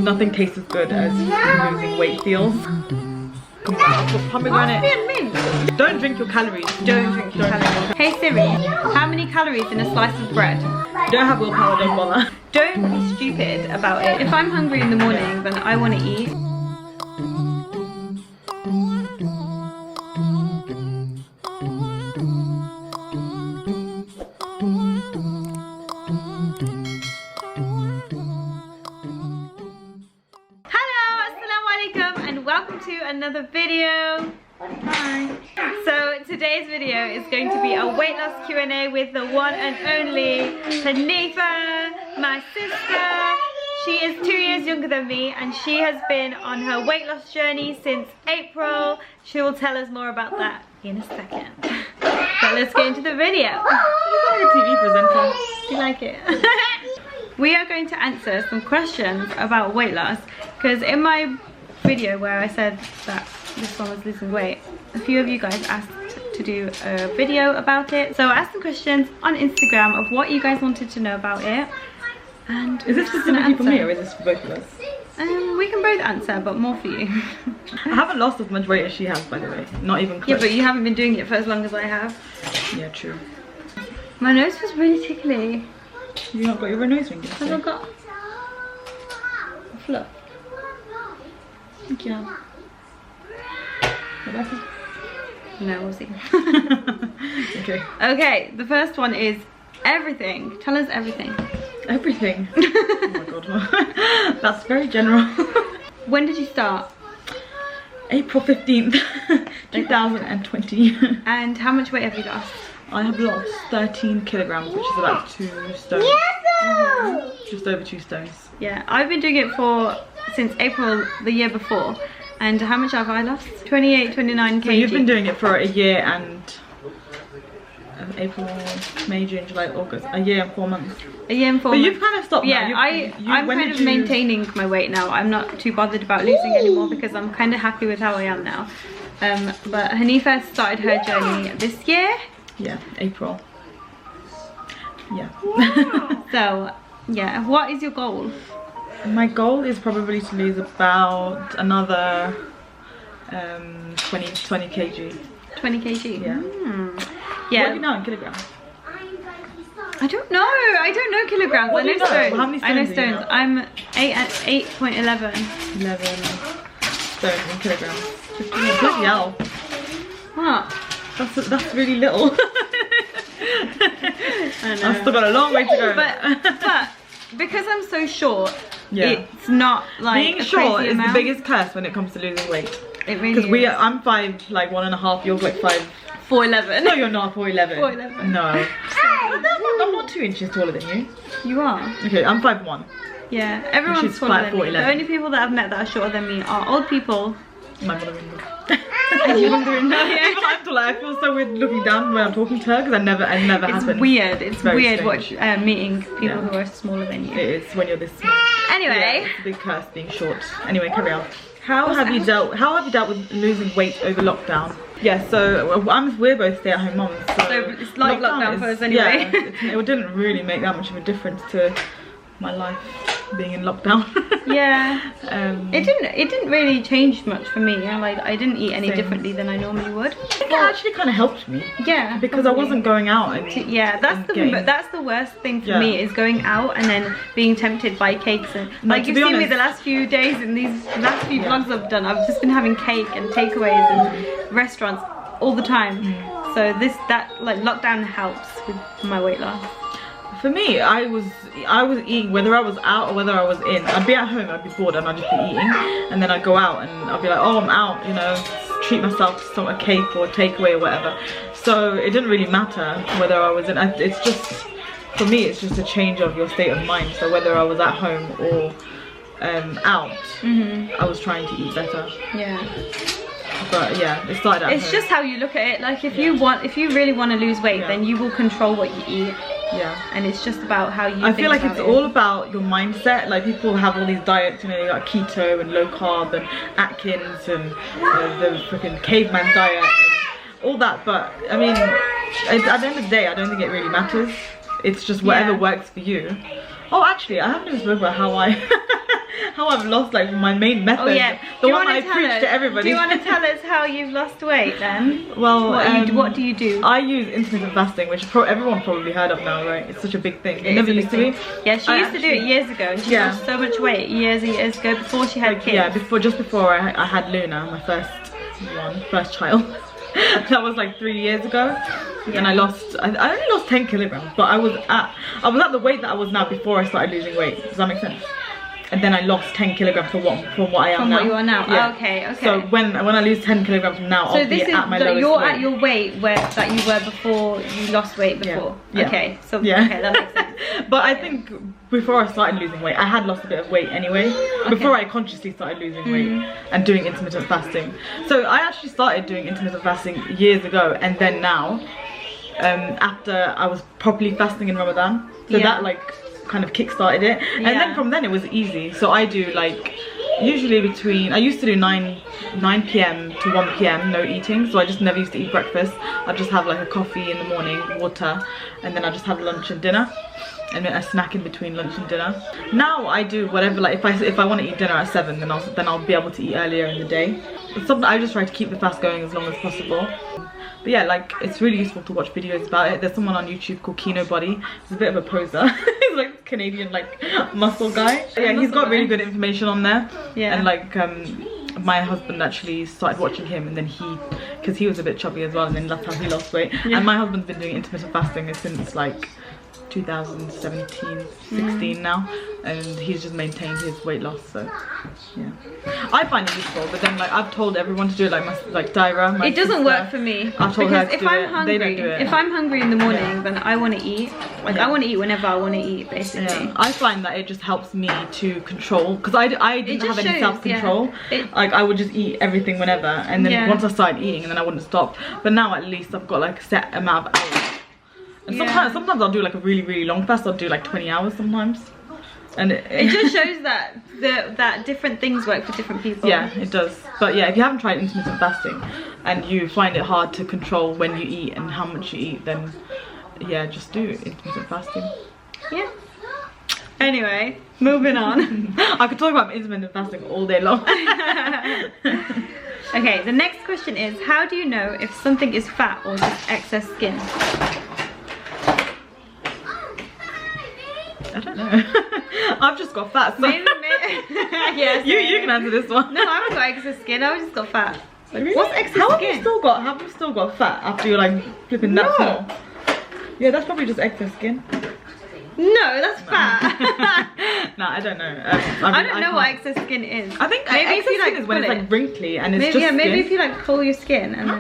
Nothing tastes as good as losing weight feels. Come on, I'll put pomegranate. Don't drink your calories. Don't drink your calories. Hey Siri, how many calories in a slice of bread? You don't have willpower, don't bother. Don't be stupid about it. If I'm hungry in the morning, then I want to eat. Welcome to another video. Hi. So today's video is going to be a weight loss Q&A with the one and only Hanifa, my sister. She is 2 years younger than me and she has been on her weight loss journey since April. She will tell us more about that in a second. So let's get into the video. You're like a TV presenter. Do you like it? We are going to answer some questions about weight loss because in my video where I said that this one was losing weight, a few of you guys asked to do a video about it, so I asked some questions on Instagram of what you guys wanted to know about it. And is this specifically for me or is this for both of us? We can both answer, but more for you. I haven't lost as much weight as she has, by the way. Not even close. Yeah, but you haven't been doing it for as long as I have. Yeah, true. My nose was really tickly. You not got your nose ring? Have I got a fluff? Thank you. Rebecca? No, we'll see. Okay. Okay, the first one is everything. Tell us everything. Everything? Oh my god. That's very general. When did you start? April 15th, 2020. And how much weight have you lost? I have lost 13 kilograms, which is about 2 stones. Just over 2 stones. Yeah, I've been doing it since April the year before. And how much have I lost? 28, 29 kg. So you've been doing it for a year and April, May, June, July, August. A year and 4 months. A year and 4 months. But you've kind of stopped now. Yeah, I'm kind of maintaining my weight now. I'm not too bothered about losing anymore because I'm kind of happy with how I am now. But Hanifa started her journey this year. Yeah, April. Yeah. So, yeah, what is your goal? My goal is probably to lose about another 20 kg. 20 kg? Yeah. Yeah. What are you now in kilograms? I don't know. I don't know kilograms. What I know do you know? stones. How many stones I know do you stones. know? I'm 8.11. 11 stones in kilograms. 15. Bloody hell. What? That's really little. I know. I've still got a long way to go. But because I'm so short, yeah, it's not like being a short crazy is amount. the biggest curse when it comes to losing weight. It really is. Because I'm 5'1.5", you're like 4'11". No, you're not 4'11". 4'11". No. I'm not 2 inches taller than you. You are. Okay, I'm 5'1". Yeah, everyone's She's taller than me. 4'11". The only people that I've met that are shorter than me are old people. My mother-in-law. Your mother-in-law, yeah. Even I'm taller. I feel so weird looking down when I'm talking to her because I never It's happen. weird. It's very weird strange. meeting people who are smaller than you. It is when you're this small. Anyway, yeah, it's a big curse being short. Anyway, carry on. How have you dealt with losing weight over lockdown? Yeah, so we're both stay-at-home moms. So it's like lockdown for us anyway. Yeah, it didn't really make that much of a difference to my life being in lockdown. Yeah. It didn't really change much for me. I didn't eat any Same. differently than I normally would. I think it actually kind of helped me. Yeah. Because probably. I wasn't going out and that's the worst thing for me is going out and then being tempted by cakes and like you've seen me the last few days and these last few vlogs I've done. I've just been having cake and takeaways and restaurants all the time. So lockdown helps with my weight loss. For me, I was eating whether I was out or whether I was in. I'd be at home, I'd be bored and I'd just be eating, and then I'd go out and I'd be like, oh, I'm out, you know, treat myself to a cake or a takeaway or whatever. So it didn't really matter whether I was in. It's just, for me, it's just a change of your state of mind. So whether I was at home or out, I was trying to eat better. Yeah. But yeah, it started at home. It's just how you look at it. Like if you really want to lose weight, then you will control what you eat. Yeah. And it's just about how you I feel like it's all about your mindset. Like people have all these diets, you know, you got keto and low carb and Atkins and the freaking caveman diet and all that. But I mean, at the end of the day, I don't think it really matters. It's just whatever works for you. Oh, actually, I haven't even spoken about how I've lost, like, my main method. Oh yeah, the one I preach to everybody. Do you want to tell us how you've lost weight then? Well, what do you do? I use intermittent fasting, which everyone probably heard of now, right? It's such a big thing. It never used to be. Yeah, she used to do it years ago, and she lost so much weight years and years ago before she had kids. Yeah, just before I had Luna, my first child. That was like 3 years ago, and I only lost 10 kilograms, but I was at the weight that I was now before I started losing weight. Does that make sense? And then I lost 10 kilograms from what I am now. From what you are now. Yeah. Oh, okay. So when I lose 10 kilograms from now, I'll be at my lowest weight. You're at your weight that you were before you lost weight before. Yeah. Okay. So okay, that makes sense. But I think before I started losing weight, I had lost a bit of weight anyway. Okay. Before I consciously started losing weight and doing intermittent fasting. So I actually started doing intermittent fasting years ago, and then now, after I was properly fasting in Ramadan. So that like kind of kick-started it, and then from then it was easy. So I do like usually I used to do 9 p.m. to 1 p.m. no eating, so I just never used to eat breakfast. I'd just have like a coffee in the morning, water, and then I just have lunch and dinner, and then a snack in between lunch and dinner. Now I do whatever, like if I want to eat dinner at 7, then I'll be able to eat earlier in the day. I just try to keep the fast going as long as possible. But yeah, like, it's really useful to watch videos about it. There's someone on YouTube called Kino Body. He's a bit of a poser. He's like a Canadian, like, muscle guy. Yeah, he's got really good information on there. Yeah. And like, my husband actually started watching him, and then because he was a bit chubby as well, and then that's how he lost weight. Yeah. And my husband's been doing intermittent fasting since like 2017, 16 now, and he's just maintained his weight loss. So yeah, I find it useful, but then like I've told everyone to do it, like Dyra, it doesn't work for me. I've told her to do it. Hungry, they don't do it. If I'm hungry in the morning, then I want to eat. Like I want to eat whenever I want to eat, basically. Yeah. I find that it just helps me to control, because I didn't have any self-control. Like I would just eat everything whenever, and then once I started eating, and then I wouldn't stop. But now at least I've got like a set amount of hours. And sometimes I'll do like a really, really long fast. I'll do like 20 hours sometimes. And it just shows that that different things work for different people. Yeah, it does. But yeah, if you haven't tried intermittent fasting and you find it hard to control when you eat and how much you eat, then yeah, just do intermittent fasting. Yeah. Anyway, moving on. I could talk about intermittent fasting all day long. Okay, the next question is, how do you know if something is fat or just excess skin? I don't know. I've just got fat. So maybe. Yes. You can answer this one. No, I haven't got excess skin. I've just got fat. Like, really? What's excess skin? Have you still got fat after you're like flipping that small? Yeah, that's probably just excess skin. No, that's fat. No, I don't know. I don't know what excess skin is. I think maybe excess skin is when it's like wrinkly and it's just skin. Yeah, maybe if you like pull your skin and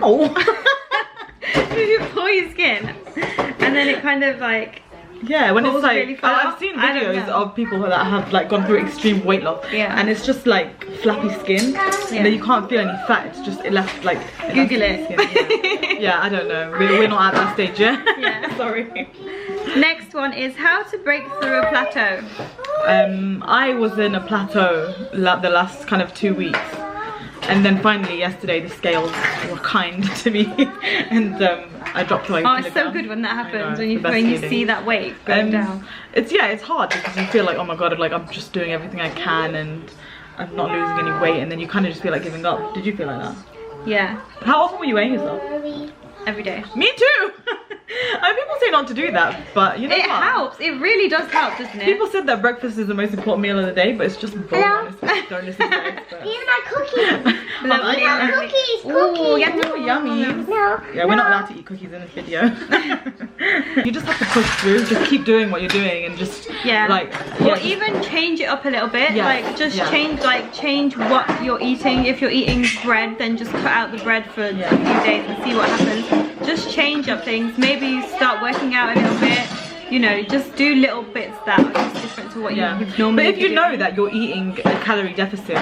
if you pull your skin and then it kind of like. Yeah, when it's like, really I've seen videos of people that have like gone through extreme weight loss, and it's just like flappy skin, and then you can't feel any fat. It's just left like Google it. Yeah, I don't know. We're not at that stage yet. Yeah, sorry. Next one is how to break through a plateau. I was in a plateau the last kind of 2 weeks. And then finally yesterday the scales were kind to me, and I dropped like. Oh, it's so good when that happens, when you see that weight going down. It's hard because you feel like, oh my god, like I'm just doing everything I can and I'm not losing any weight, and then you kind of just feel like giving up. Did you feel like that? Yeah. How often were you weighing yourself? Every day. Me too. People say not to do that, but you know what? It helps. It really does help, doesn't it? People said that breakfast is the most important meal of the day, but it's just bull, honestly. Don't listen to it. These are my cookies. Cookies. Yeah, yummy. No. Yeah, we're not allowed to eat cookies in this video. You just have to push through. Just keep doing what you're doing and just or even change it up a little bit. Yeah. Like just change what you're eating. If you're eating bread, then just cut out the bread for a few days and see what happens. Just change up things. Maybe start working out a little bit. You know, just do little bits that are just different to what you would normally. But if you know that you're eating a calorie deficit,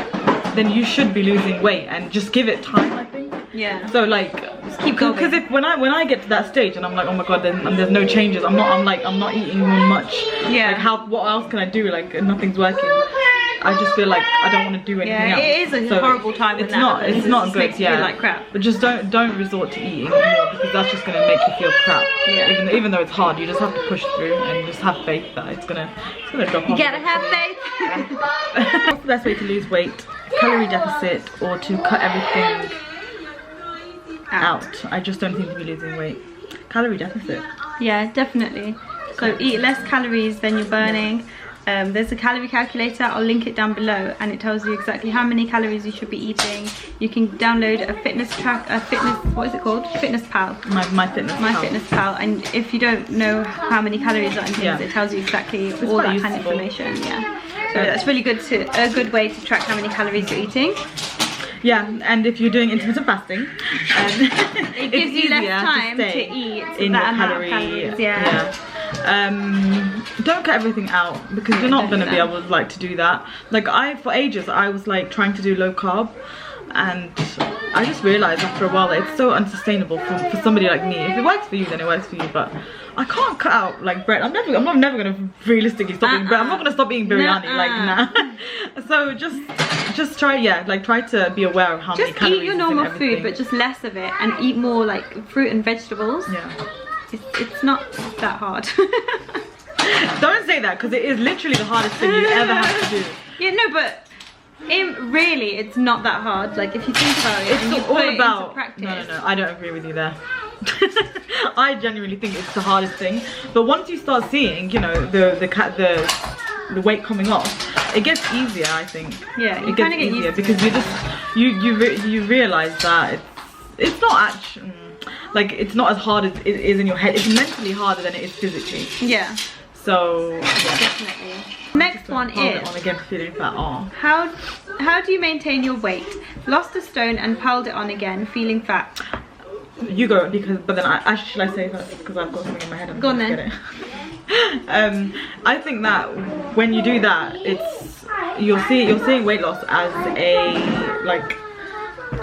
then you should be losing weight, and just give it time, I think. Yeah. So like, just keep going. Because when I get to that stage and I'm like, oh my god, then there's no changes. I'm not eating much. Yeah. Like what else can I do? Like nothing's working. I just feel like I don't want to do anything else. It is a horrible time when it's not good, makes you feel like crap. But just don't resort to eating more, because that's just going to make you feel crap. Yeah. Even though it's hard, you just have to push through and just have faith that it's gonna drop off. You gotta have faith. What's the best way to lose weight? Calorie deficit or to cut everything out? I just don't seem to be losing weight. Calorie deficit. Yeah, definitely. So eat less calories than you're burning. There's a calorie calculator, I'll link it down below, and it tells you exactly how many calories you should be eating. You can download a what is it called? Fitness Pal. My Fitness Pal. And if you don't know how many calories are in things, it tells you exactly all that kind of information. Yeah. So that's really good a good way to track how many calories you're eating. Yeah, and if you're doing intermittent fasting, it gives you less time to eat in that your amount of calories. Yeah. Don't cut everything out, because you're not going to be able to do that. Like for ages I was like trying to do low carb, and I just realized after a while that it's so unsustainable for somebody like me. If it works for you, then it works for you, but I can't cut out like bread. I'm never going to realistically stop eating bread. I'm not going to stop eating biryani, like nah. So just try, try to be aware of how many calories. Just eat your normal food, but just less of it, and eat more like fruit and vegetables. Yeah. It's not that hard. Don't say that, because it is literally the hardest thing you ever have to do. Yeah, no, but really, it's not that hard. Like if you think about it, and you all put it about into practice. No, I don't agree with you there. I genuinely think it's the hardest thing. But once you start seeing, you know, the weight coming off, it gets easier. I think. Yeah, it gets easier because you realize that it's not actually. Like, it's not as hard as it is in your head. It's mentally harder than it is physically. Yeah. So, yeah. Definitely. Next one is... on again, feeling fat. Oh. How do you maintain your weight? Lost a stone and piled it on again, feeling fat. You go, but then should I say first? Because I've got something in my head. Go on then. I think that when you do that, you're seeing weight loss as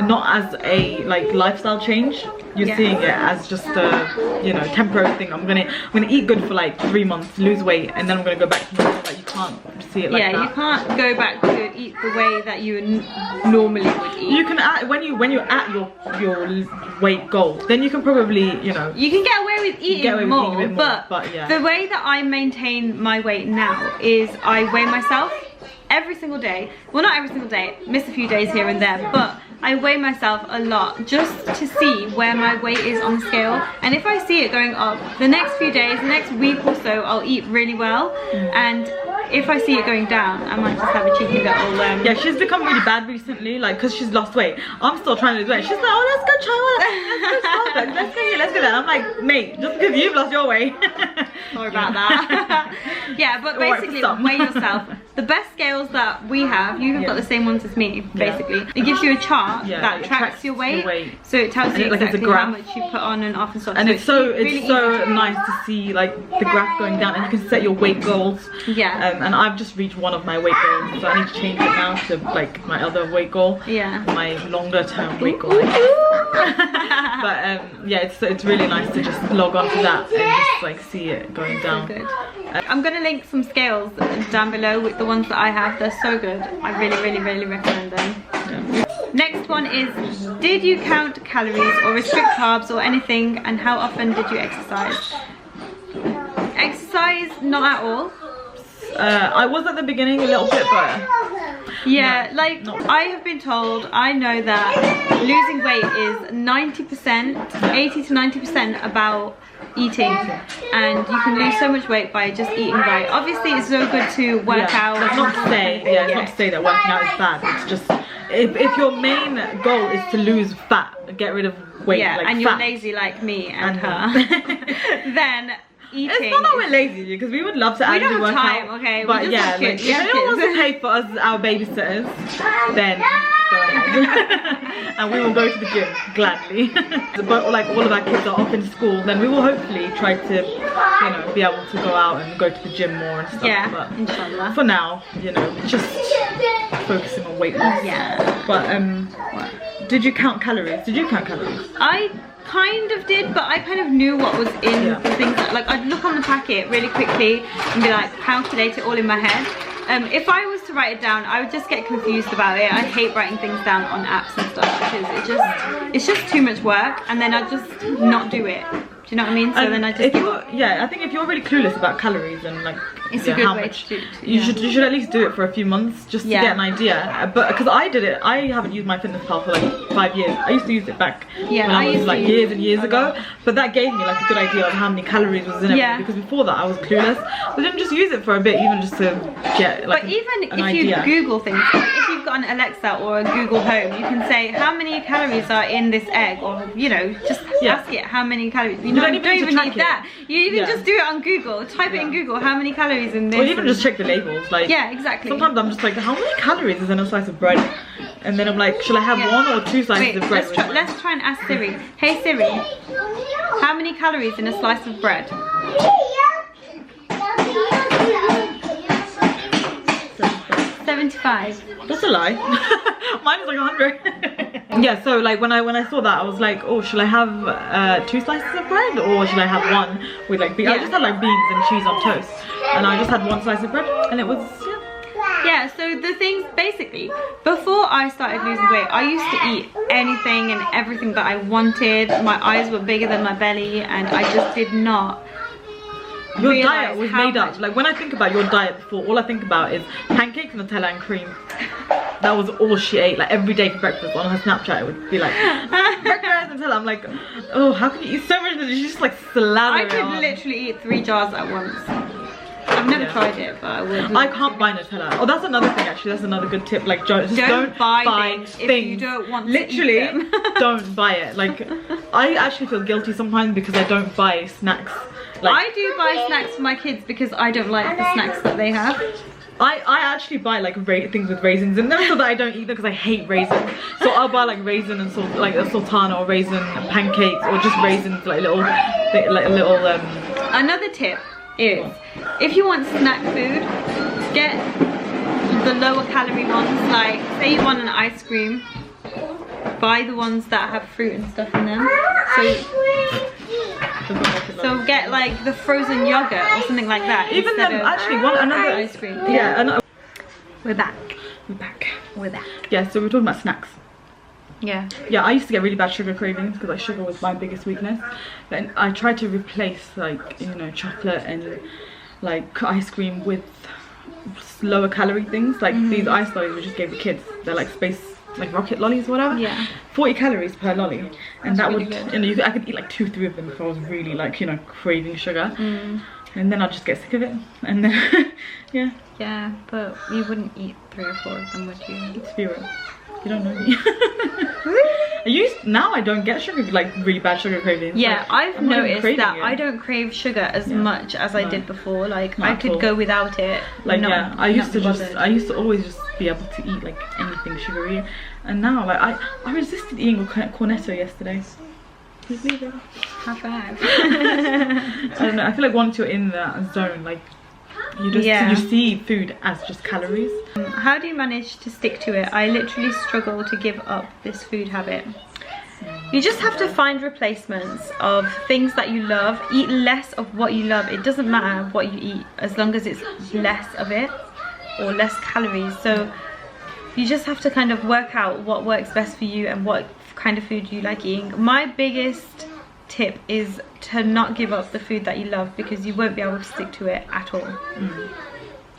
not as a lifestyle change. You're seeing it as just a temporary thing. I'm gonna eat good for like 3 months, lose weight, and then I'm gonna go back to normal. Like, you can't see it like that. Yeah, you can't go back to eat the way that you normally would eat. You can when you're at your weight goal, then you can probably you can get away with eating more. But yeah. The way that I maintain my weight now is I weigh myself every single day. Well, not every single day, miss a few days here and there, but I weigh myself a lot just to see where my weight is on the scale. And if I see it going up, the next few days, the next week or so, I'll eat really well. And if I see it going down, I might just have a cheeky little yeah, she's become really bad recently, like, because she's lost weight. I'm still trying to lose weight. She's like, oh, let's go try one. Let's go there. I'm like, mate, just because you've lost your weight. Sorry about that. Yeah, but basically, weigh yourself. The best scales that we have, you have got the same ones as me, basically. It gives you a chart that tracks your weight. So it tells you exactly how much you put on and off and stuff. And it's so nice to see like the graph going down, and you can set your weight goals. Yeah. And I've just reached one of my weight goals, so I need to change it now to like my other weight goal. Yeah. My longer term weight goal. But yeah, it's really nice to just log on to that and just like see it going down. So good. I'm gonna link some scales down below with the ones that I have. They're so good. I really recommend them. Yeah. Next one is, did you count calories or restrict carbs or anything, and how often did you exercise? Exercise, not at all. I was at the beginning a little bit, but yeah, I have been told, I know that losing weight is 90%, 80 to 90% about eating, and you can lose so much weight by just eating right. Obviously, it's so good to work out. It's not to say, it's not to say that working out is bad. It's just if your main goal is to lose fat, get rid of weight, and you're lazy like me and her, then eating. It's not that we're lazy, because we would love to actually work out. Okay, but yeah, like, if anyone wants to pay for us, our babysitters, then go ahead. And we will go to the gym gladly. But like all of our kids are off in school, then we will hopefully try to be able to go out and go to the gym more and stuff. Yeah, but inshallah. For now, just focusing on weight loss. Yeah. But did you count calories? Did you count calories? I kind of did, but I kind of knew what was in the things. Like, I'd look on the packet really quickly and be like, calculate it all in my head. If I was to write it down. I would just get confused about it. I hate writing things down on apps and stuff because it's just too much work, and then I just not do it. Do you know what I mean? So then I just give up. Yeah, I think if you're really clueless about calories and like it's a good way to do it. You should at least do it for a few months just to get an idea. But because I did it, I haven't used MyFitnessPal for like 5 years. I used to use it back when I was like years and years ago. But that gave me like a good idea of how many calories was in it. Because before that I was clueless. But then just use it for a bit, even just to get like an idea. If you Google things, like if you've got an Alexa or a Google Home, you can say how many calories are in this egg, or you know, just ask it how many calories. You don't even need that. You even just do it on Google. Type it in Google, how many calories in this. Or even just check the labels. Like exactly. Sometimes I'm just like, how many calories is in a slice of bread? And then I'm like, should I have 1 or 2 slices of bread? Let's try and ask Siri. Hey Siri, how many calories in a slice of bread? 75. That's a lie. Mine is like 100. Yeah, so like when I saw that, I was like, oh, should I have 2 slices of bread, or should I have 1 with like beans? I just had like beans and cheese on toast, and I just had 1 slice of bread, and it was yeah. So the things, basically, before I started losing weight, I used to eat anything and everything that I wanted. My eyes were bigger than my belly, and I just did not. Your diet was made up. Like when I think about your diet before, all I think about is pancakes, Nutella and cream. That was all she ate, like every day for breakfast. On her Snapchat it would be like breakfast Nutella. I'm like, oh, how can you eat so much? She's just like slather. I could literally eat 3 jars at once. I've never tried it, but I would. I can't buy Nutella. Oh, that's another thing actually. That's another good tip. Like just don't buy things if you don't want to eat them. Don't buy it. Like I actually feel guilty sometimes because I don't buy snacks. Like, I do buy snacks for my kids because I don't like the snacks that they have. I actually buy like things with raisins in them so that I don't eat them because I hate raisins. So I'll buy like raisin and like a sultana or raisin pancakes, or just raisins, like little. Another tip is, if you want snack food, get the lower calorie ones. Like say you want an ice cream, buy the ones that have fruit and stuff in them. So get like the frozen yogurt or something like that. Even then, actually, another ice cream. Yeah, we're back. Yeah, so we're talking about snacks. Yeah, I used to get really bad sugar cravings because like sugar was my biggest weakness. But I tried to replace like, you know, chocolate and like ice cream with lower calorie things. Like these ice lollies we just gave the kids. They're like space, like rocket lollies or whatever. Yeah. 40 calories per lolly, and that really would, you know, I could eat like 2-3 of them if I was really like, you know, craving sugar. And then I'd just get sick of it, and then yeah, but you wouldn't eat 3 or 4 of them, would you? Let's be real, you don't know me. Now I don't get sugar, like really bad sugar cravings. Yeah, like, I've noticed that I don't crave sugar as much as I did before. Like I could go without it. Like I used to always just be able to eat like anything sugary, and now like I resisted eating a cornetto yesterday. High five. I don't know, I feel like once you're in that zone, like you just you see food as just calories. How do you manage to stick to it? I literally struggle to give up this food habit. You just have to find replacements of things that you love. Eat less of what you love. It doesn't matter what you eat as long as it's less of it or less calories. So you just have to kind of work out what works best for you and what kind of food you like eating. My biggest tip is to not give up the food that you love, because you won't be able to stick to it at all.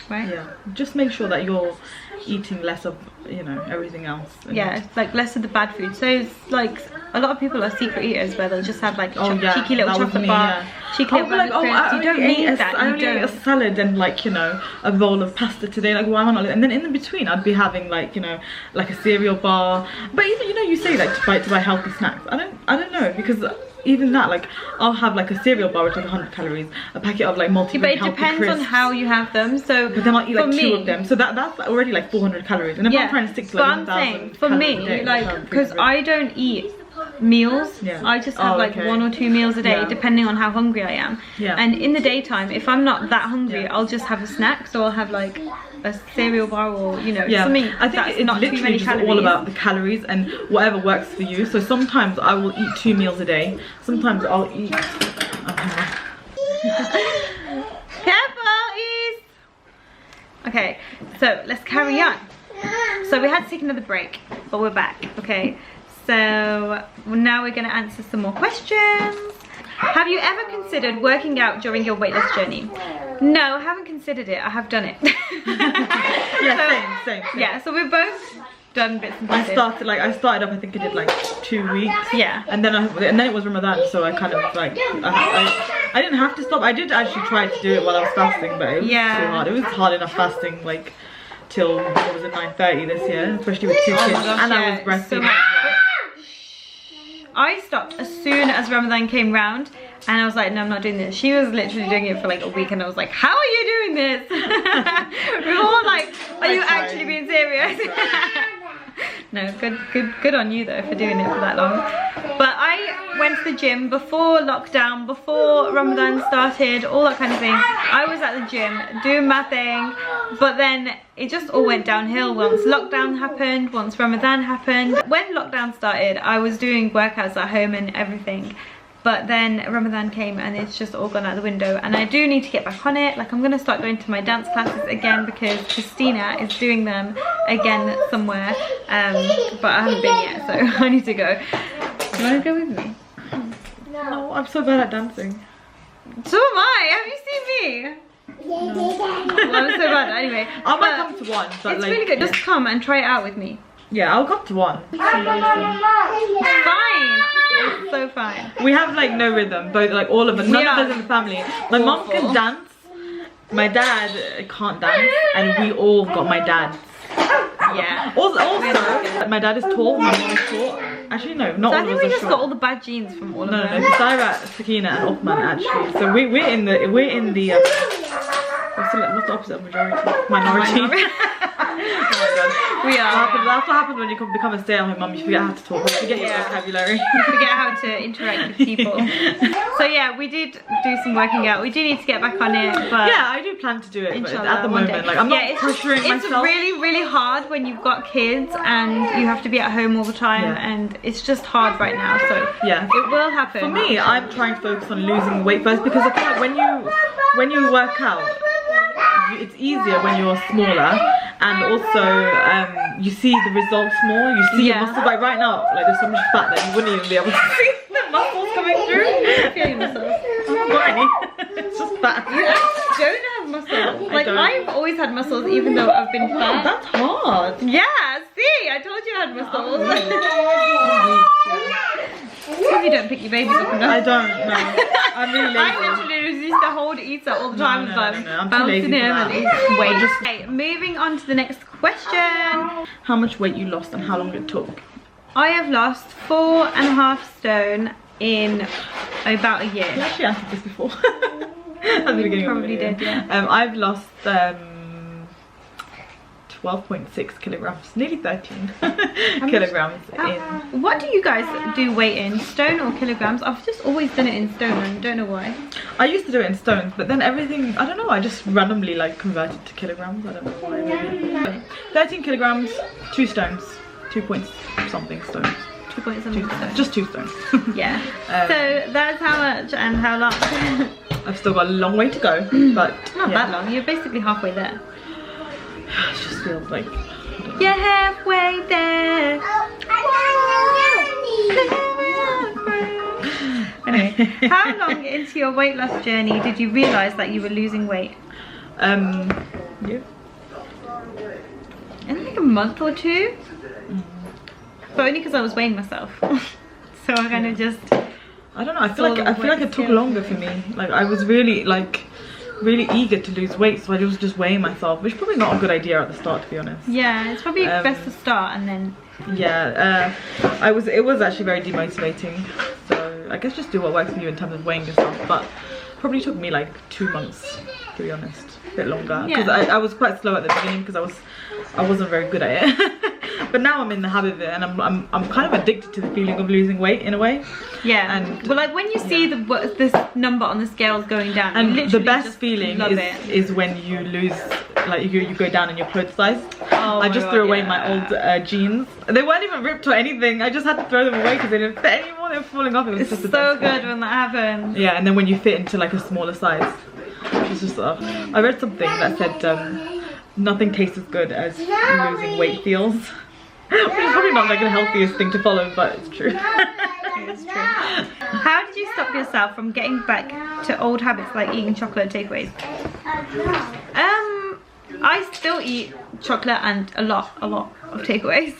Right? Yeah, just make sure that you're eating less of, you know, everything else. Yeah, like less of the bad food. So it's like a lot of people are secret eaters where they'll just have like cheeky little chocolate bar, cheeky little like, you don't need that. I only ate a salad and like, you know, a bowl of pasta today. Like, why am I not? And then in between, I'd be having like, you know, like a cereal bar. But even, you know, you say like to buy healthy snacks. I don't know, because even that, like, I'll have like a cereal bar which is like 100 calories, a packet of like multi-grain healthy crisps. But it depends on how you have them. So but then I'll eat like 2 of them, so that's already like 400 calories. And if I'm trying to stick to like 1,000 for me, like, because I don't eat meals, I just have like 1 or 2 meals a day, depending on how hungry I am. And in the daytime, if I'm not that hungry, I'll just have a snack. So I'll have like a cereal bar, or you know, something. I think it's not literally just all about the calories and whatever works for you. So sometimes I will eat 2 meals a day. Sometimes I'll eat. Careful, East. Okay. Okay, so let's carry on. So we had to take another break, but we're back. Okay, so now we're going to answer some more questions. Have you ever considered working out during your weight loss journey? No, I haven't considered it. I have done it. Yeah, same. Yeah, so we've both done bits and pieces. I started off, I think I did like 2 weeks. Yeah. And then it was Ramadan, so I kind of like, I didn't have to stop. I did actually try to do it while I was fasting, but it was so hard. It was hard enough fasting like till, what was it, 9:30 this year, especially with 2 kids. Gosh, and I was breastfeeding. I stopped as soon as Ramadan came round, and I was like, no, I'm not doing this. She was literally doing it for like a week, and I was like, how are you doing this? We were all like, are you actually being serious? No, good on you though for doing it for that long. But I went to the gym before lockdown, before Ramadan started, all that kind of thing. I was at the gym doing my thing, but then it just all went downhill once lockdown happened, once Ramadan happened. When lockdown started, I was doing workouts at home and everything. But then Ramadan came and it's just all gone out the window, and I do need to get back on it. Like, I'm gonna start going to my dance classes again because Christina is doing them again somewhere, but I haven't been yet, so I need to go. Do you want to go with me? No, I'm so bad at dancing. So am I. Have you seen me? No. Well, I'm so bad. Anyway, I might come to one, but it's like, really good. Just come and try it out with me. Yeah, I'll come to one. It's fine. It's so fine. We have like no rhythm, both, like all of us, none of us in the family. My mom can dance, my dad can't dance, and we all got my dad. Yeah. Also, my dad is tall, my mom is short. Actually, no, not so all of us are short. I think we just got all the bad genes from all of them. No, Sarah, Sakina, and Othman actually. So we're in the what's the opposite of majority? Minority. Oh my god. We are. That's what happens when you become a stay-at-home mum. You forget how to talk. You forget your vocabulary. You forget how to interact with people. So yeah, we did do some working out. We do need to get back on it, but yeah, I do plan to do it. But inshallah, at the moment, like, I'm not pressuring myself. It's really hard when you've got kids and you have to be at home all the time, and it's just hard right now. So yeah, it will happen. For me, I'm trying to focus on losing weight first, because I feel like when you work out, it's easier when you're smaller, and also you see the results more. You see your muscles. Like right now, like there's so much fat that you wouldn't even be able to see the muscles coming through. I feel your muscles. I haven't got any. It's just fat. You actually don't have muscles. Like, I've always had muscles even though I've been fat. That's hard. Yeah, see, I told you I had muscles. Because you don't pick your babies up enough. I don't, no. I'm really lazy. I literally used to hold Ether all the time. No, I'm bouncing too lazy him for and wait. Okay, moving on to the next question. How much weight you lost and how long it took? I have lost 4.5 stone in about a year. You actually answered this before. At the beginning Probably of the video. did, yeah. I've lost 12.6 kilograms, nearly 13 kilograms in. What do you guys do weight in? Stone or kilograms? I've just always done it in stone and don't know why. I used to do it in stones, but then everything, I don't know, I just randomly like converted to kilograms. I don't know why. Maybe. 13 kilograms, 2 stones, 2 point something stones. 2 point something stones. Just 2 stones. Yeah. So that's how much and how long? I've still got a long way to go, but not that long. You're basically halfway there. It just feels like you're halfway there. Anyway, how long into your weight loss journey did you realise that you were losing weight? Yeah. In like a month or 2. But only because I was weighing myself. So I kind of just, I don't know, I feel like it took longer for me. Like I was really eager to lose weight, so I was just weighing myself, which is probably not a good idea at the start, to be honest. Yeah, it's probably best to start and then. Yeah, it was actually very demotivating. So I guess just do what works for you in terms of weighing yourself. But probably took me like 2 months, to be honest, a bit longer. Because I was quite slow at the beginning because I wasn't very good at it. But now I'm in the habit of it, and I'm kind of addicted to the feeling of losing weight in a way. Yeah. And well, like when you see this number on the scales going down, and the best feeling is when you lose, like you go down in your clothes size. Oh, I just threw away my old jeans. They weren't even ripped or anything. I just had to throw them away because they didn't fit anymore. They were falling off. It was just so good when that happens. Yeah, and then when you fit into like a smaller size, it's just I read something that said nothing tastes as good as losing weight feels. Which is probably not like the healthiest thing to follow, but it's true. It is true. How did you stop yourself from getting back to old habits like eating chocolate takeaways? I still eat chocolate and a lot of takeaways.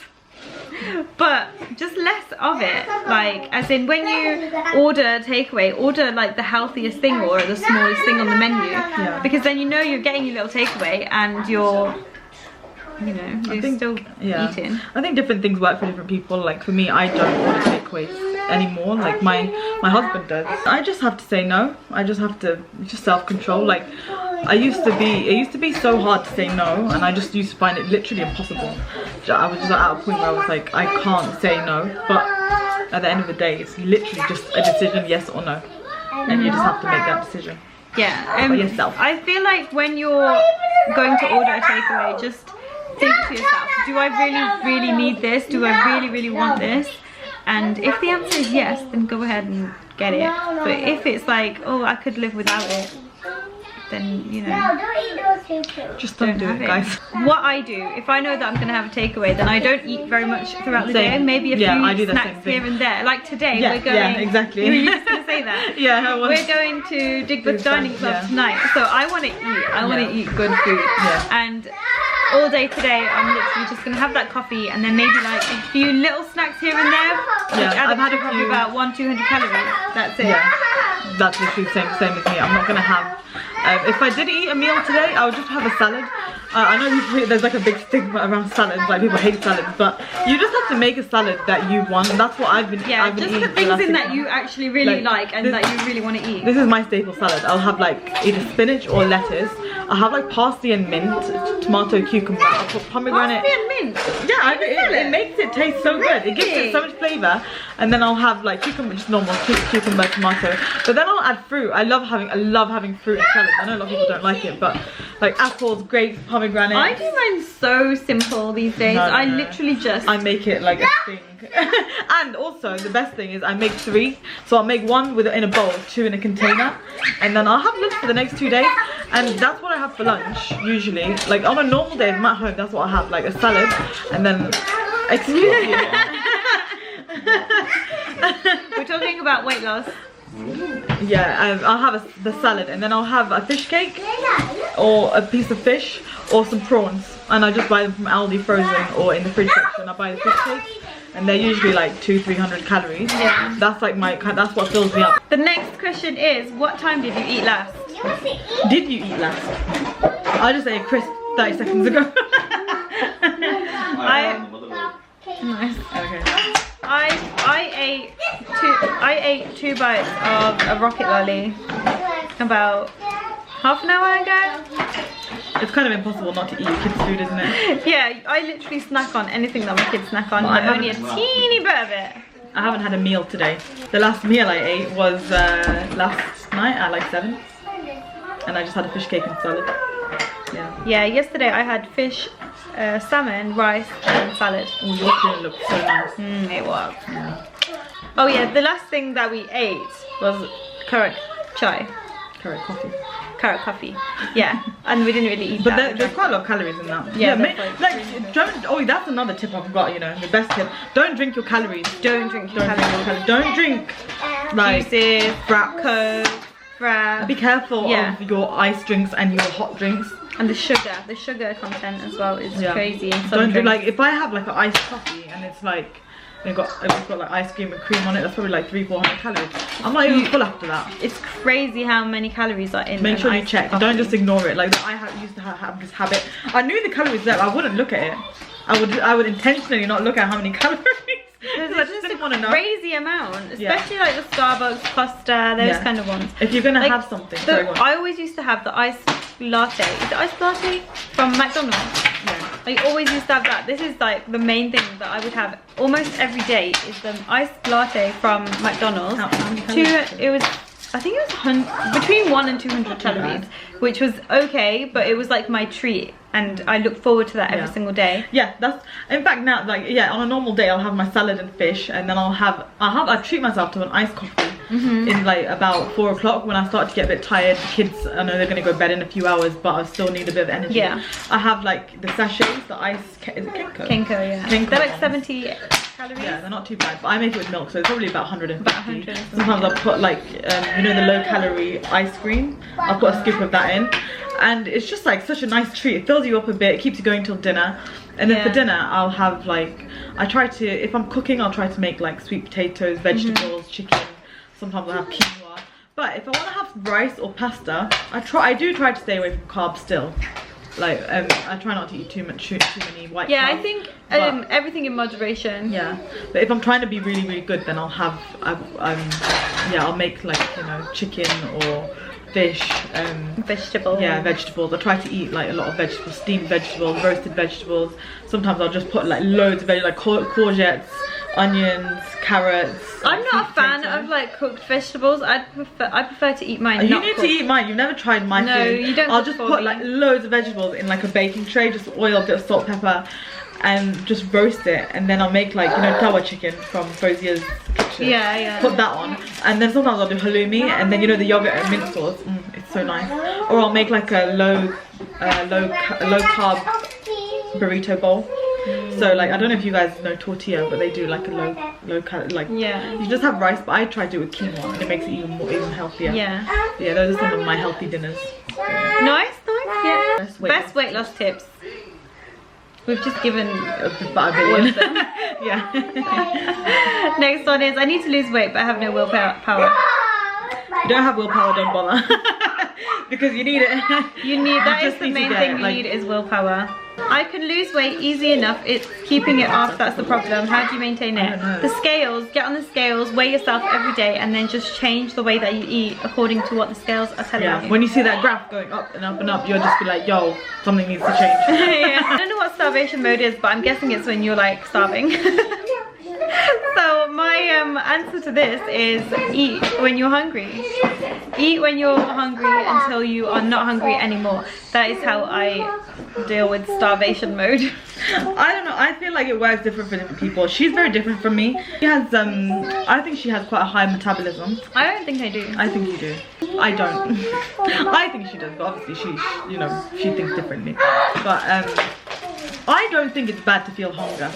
But just less of it, like as in when you order a takeaway, order like the healthiest thing or the smallest thing on the menu, because then you know you're getting your little takeaway and you're, you know, you're still eating. I think different things work for different people. Like for me, I don't order takeaways anymore. Like my husband does. I just have to say no. I just have to self-control. Like it used to be so hard to say no, and I just used to find it literally impossible. I was just at a point where I was like, I can't say no, but at the end of the day, it's literally just a decision, yes or no, and you just have to make that decision. Yeah, by yourself. I feel like when you're going to order a takeaway, just think to yourself, do I really need this? Do I really want this? And if the answer is yes, then go ahead and get it. But if it's like, oh, I could live without it, then, you know, just don't do it, guys. What I do, if I know that I'm going to have a takeaway, then I don't eat very much throughout the day. Maybe a few snacks here and there. Like today, we're going... Yeah, exactly. You were just going to say that? Yeah, I was. We're going to Digbeth Dining Club tonight. So I want to eat. I want to eat good food. And all day today, I'm literally just going to have that coffee and then maybe like a few little snacks here and there. Which I've had probably about 100-200 calories. That's it. Yeah, that's literally the same as me. I'm not going to have... if I did eat a meal today, I would just have a salad. I know there's like a big stigma around salads, like people hate salads, but you just have to make a salad that you want, and that's what I've been eating. Just the things in that you actually really like and that you really want to eat. This is my staple salad. I'll have like either spinach or lettuce. I'll have like parsley and mint, tomato, cucumber. I'll put pomegranate. Parsley and mint? Yeah, it makes it taste so good. It gives it so much flavour. And then I'll have like cucumber, just normal cucumber, tomato. But then I'll add fruit. I love having fruit in salads. I know a lot of people don't like it, but like apples, grapes, pomegranate. I do mine so simple these days. I literally just... I make it like a thing. And also the best thing is I make 3. So I'll make 1 in a bowl, 2 in a container, and then I'll have lunch for the next 2 days. And that's what I have for lunch usually. Like on a normal day, if I'm at home, that's what I have, like a salad, and then excuse me. We're talking about weight loss. Yeah, I'll have the salad, and then I'll have a fish cake or a piece of fish or some prawns, and I just buy them from Aldi frozen or in the fridge section. I buy the fish cakes, and they're usually like 200-300 calories. Yeah, that's like that's what fills me up. The next question is, what time did you eat last? Did you eat last? I just ate a crisp 30 seconds ago. Nice. Okay. I ate 2 bites of a rocket lolly about half an hour ago. It's kind of impossible not to eat your kids' food, isn't it? Yeah, I literally snack on anything that my kids snack on, but only a teeny bit of it. I haven't had a meal today. The last meal I ate was last night at like 7, and I just had a fish cake and salad. Yeah, yesterday I had fish, salmon, rice and salad. Oh, your food looked so nice. It was. Yeah. Oh yeah, the last thing that we ate was carrot chai. Carrot coffee. Carrot coffee. Yeah, and we didn't really eat but that. There's quite a lot of calories in that. Yeah, that's another tip I've got, you know, the best tip. Don't drink your calories. Don't drink your calories. Don't drink like juices, Coke, frap. Be careful of your ice drinks and your hot drinks. And the sugar content as well is crazy. Don't do, like, if I have like an iced coffee and it's like it's got like ice cream and cream on it, that's probably like 300-400 calories. I'm not even full after that. It's crazy how many calories are in. Make sure you check. Coffee. Don't just ignore it. Like used to have this habit. I knew the calories there, I wouldn't look at it. I would intentionally not look at how many calories. There's just didn't want to know. Crazy amount, especially like the Starbucks, Costa, those kind of ones. If you're gonna have something, I always used to have the iced latte. Is it iced latte from McDonald's? Yeah. I always used to have that. This is like the main thing that I would have almost every day is the iced latte from McDonald's. It was I think it was between 100 and 200 calories, which was okay, but it was like my treat, and I look forward to that every single day. Yeah, that's in fact now, like, yeah, on a normal day I'll have my salad and fish, and then I treat myself to an iced coffee in like about 4 o'clock when I start to get a bit tired. The kids, I know they're gonna go to bed in a few hours, but I still need a bit of energy. Yeah, I have like the sachets, the ice, is it Kenko? Kenko, yeah. Kenko. They're like 70 calories. Yeah, they're not too bad, but I make it with milk, so it's probably about 150. Sometimes I'll put like you know, the low calorie ice cream, I'll put a scoop of that in, and it's just like such a nice treat. It fills you up a bit, it keeps you going till dinner. And then for dinner I'll have like, I try to, if I'm cooking, I'll try to make like sweet potatoes, vegetables, chicken. Sometimes I'll have quinoa. But if I want to have rice or pasta, I do try to stay away from carbs still. Like I try not to eat too many white carbs. Yeah, I think everything in moderation. Yeah, but if I'm trying to be really good, then I'll have I'll make like, you know, chicken or fish, vegetables. Yeah, vegetables. I try to eat like a lot of vegetables, steamed vegetables, roasted vegetables. Sometimes I'll just put like loads of vegetables, like courgettes, onions, carrots. I'm not a fan of like cooked vegetables. I prefer to eat mine. You need to eat mine. You've never tried my food. No, you don't. I'll just put like loads of vegetables in like a baking tray, just oil, a bit of salt, pepper, and just roast it. And then I'll make like, you know, tawa chicken from Fozia's kitchen. Yeah. Put that on, and then sometimes I'll do halloumi, and then, you know, the yogurt and mint sauce. It's so nice. Or I'll make like a low carb burrito bowl. So like, I don't know if you guys know tortilla, but they do like a low calorie, like, you just have rice, but I try to do it with quinoa, and it makes it even healthier. Yeah, those are some of my healthy dinners. Nice. Yeah. Best weight loss tips. We've just given about a billion. Yeah. Next one is, I need to lose weight, but I have no willpower. You don't have willpower, don't bother. Because you need it. That is the main thing you need is willpower. I can lose weight easy enough. It's keeping it off that's the problem. How do you maintain it? The scales, get on the scales, weigh yourself every day, and then just change the way that you eat according to what the scales are telling you. When you see that graph going up and up and up, you'll just be like, yo, something needs to change. I don't know what starvation mode is, but I'm guessing it's when you're like starving. So my answer to this is eat when you're hungry. Eat when you're hungry until you are not hungry anymore. That is how I deal with starvation mode. I don't know, I feel like it works different for different people. She's very different from me. She has I think she has quite a high metabolism. I don't think I do. I think you do. I don't. I think she does, but obviously she, you know, she thinks differently. But I don't think it's bad to feel hunger.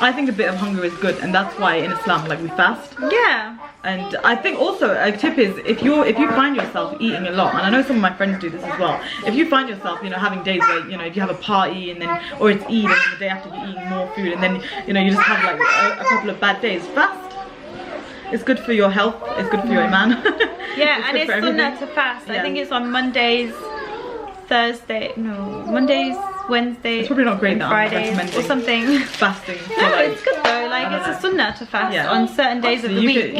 I think a bit of hunger is good, and that's why in Islam, like, we fast. Yeah. And I think also a tip is, if you find yourself eating a lot, and I know some of my friends do this as well, if you find yourself, you know, having days where, you know, if you have a party and then, or it's Eid and the day after you're eating more food, and then, you know, you just have like a couple of bad days, fast. It's good for your health, it's good for your iman. Yeah, and it's sunnah to fast. Yeah. I think it's on Mondays, Mondays, Wednesdays, it's probably not great, Fridays or something. Fasting. No, like, it's good though. Like, it's a sunnah to fast on certain days of the week.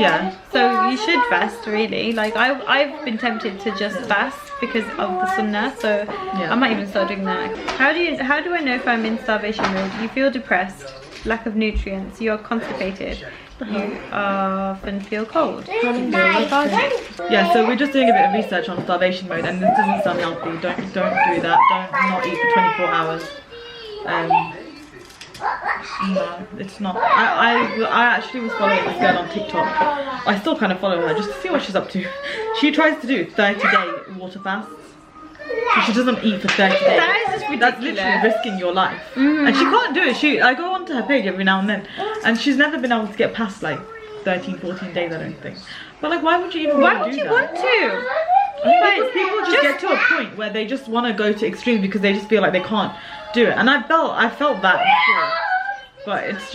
So you should fast, really. Like, I've been tempted to just fast because of the sunnah. So I might even start doing that. How do I know if I'm in starvation mode? You feel depressed, lack of nutrients, you are constipated. You often feel cold. Yeah, so we're just doing a bit of research on starvation mode, and this doesn't sound healthy. Don't do that. Don't not eat for 24 hours. No, it's not. I actually was following this girl on TikTok. I still kind of follow her just to see what she's up to. She tries to do 30-day water fasts. So she doesn't eat for 30 days. That is just ridiculous. That's literally risking your life. And she can't do it. I go onto her page every now and then, and she's never been able to get past like 13, 14 days, I don't think. But like, why would you even want to do that? Why would you want to? I mean, people just get to a point where they just want to go to extremes because they just feel like they can't do it. And I felt that before. But it's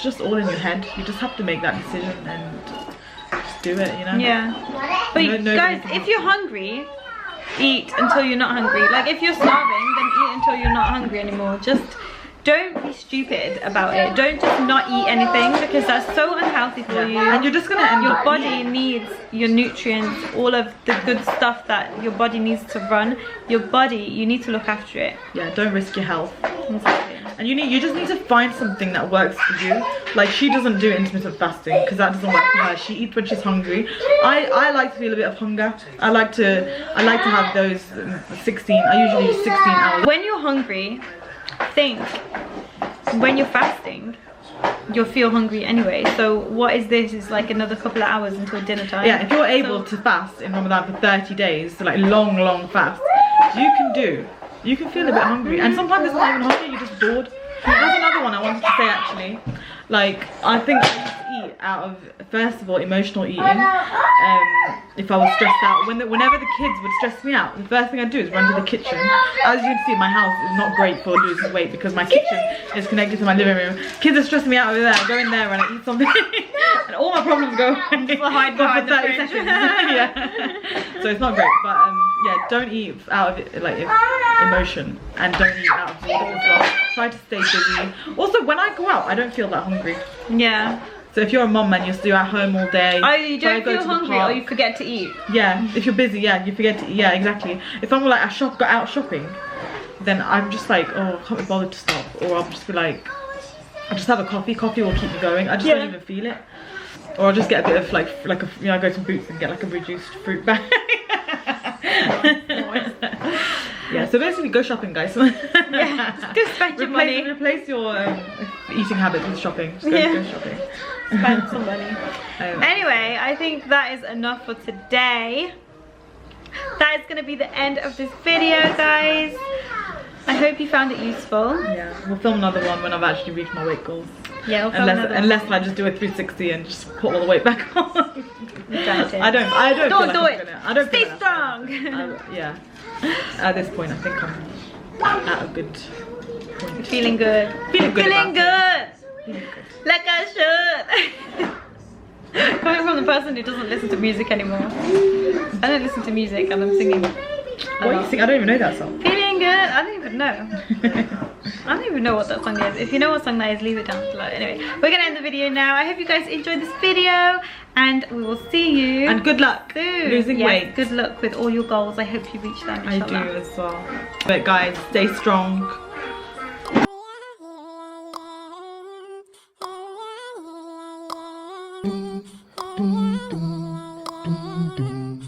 just all in your head. You just have to make that decision and just do it, you know? Yeah. But guys, if you're hungry, eat until you're not hungry. Like, if you're starving, then eat until you're not hungry anymore. Just don't be stupid about it. Don't just not eat anything, because that's so unhealthy for you. And you're just gonna end up your body needs your nutrients, all of the good stuff that your body needs to run. Your body, you need to look after it. Yeah, don't risk your health. Exactly. And you just need to find something that works for you. Like, she doesn't do intermittent fasting because that doesn't work for her. She eats when she's hungry. I like to feel a bit of hunger. I like to have those 16. I usually use 16 hours. When you're hungry, think when you're fasting, you'll feel hungry anyway. So what is this? It's like another couple of hours until dinner time. Yeah, if you're able to fast in Ramadan for 30 days, so like long fast, you can feel a bit hungry. And sometimes it's not even hungry, you're just bored. That's another one I wanted to say actually. Like, I think I used to eat out of, first of all, emotional eating. If I was stressed out, whenever the kids would stress me out, the first thing I'd do is run to the kitchen. As you can see, my house is not great for losing weight because my kitchen is connected to my living room. Kids are stressing me out over there. I go in there and I eat something and all my problems go away for 30 seconds. Yeah. So it's not great, but yeah, don't eat out of like emotion, and don't eat out of boredom as well. Try to stay busy. Also, when I go out, I don't feel that hungry. Yeah. So if you're a mom and you're still at home all day, oh, you don't feel hungry, or you forget to eat. Yeah, if you're busy, yeah, you forget to eat. Yeah, exactly. If I'm like got out shopping, then I'm just like, oh, I can't be bothered to stop, or I'll just be like, I'll just have a coffee. Coffee will keep me going. I just don't even feel it. Or I'll just get a bit of like a, you know, go to Boots and get like a reduced fruit bag. Yeah, so basically go shopping, guys. Yeah, just spend your money. Replace your eating habits with shopping. Just go shopping. Spend some money. Anyway, I think that is enough for today. That is going to be the end of this video, guys. I hope you found it useful. Yeah, we'll film another one when I've actually reached my weight goals. Yeah, we'll film unless I just do a 360 and just put all the weight back on. I don't do it. I don't stay strong. Yeah. At this point, I think I'm at a good point. Feeling good. Feeling good. Like I should. Coming from the person who doesn't listen to music anymore. I don't listen to music and I'm singing. What do you sing? I don't even know that song. Feeling good. I don't even know. I don't even know what that song is. If you know what song that is, leave it down below. Anyway, we're gonna end the video now. I hope you guys enjoyed this video, and we will see you. And good luck soon. Losing weight. Good luck with all your goals. I hope you reach them. Inshallah. I do as well. But guys, stay strong. Dum, dum, dum, dum.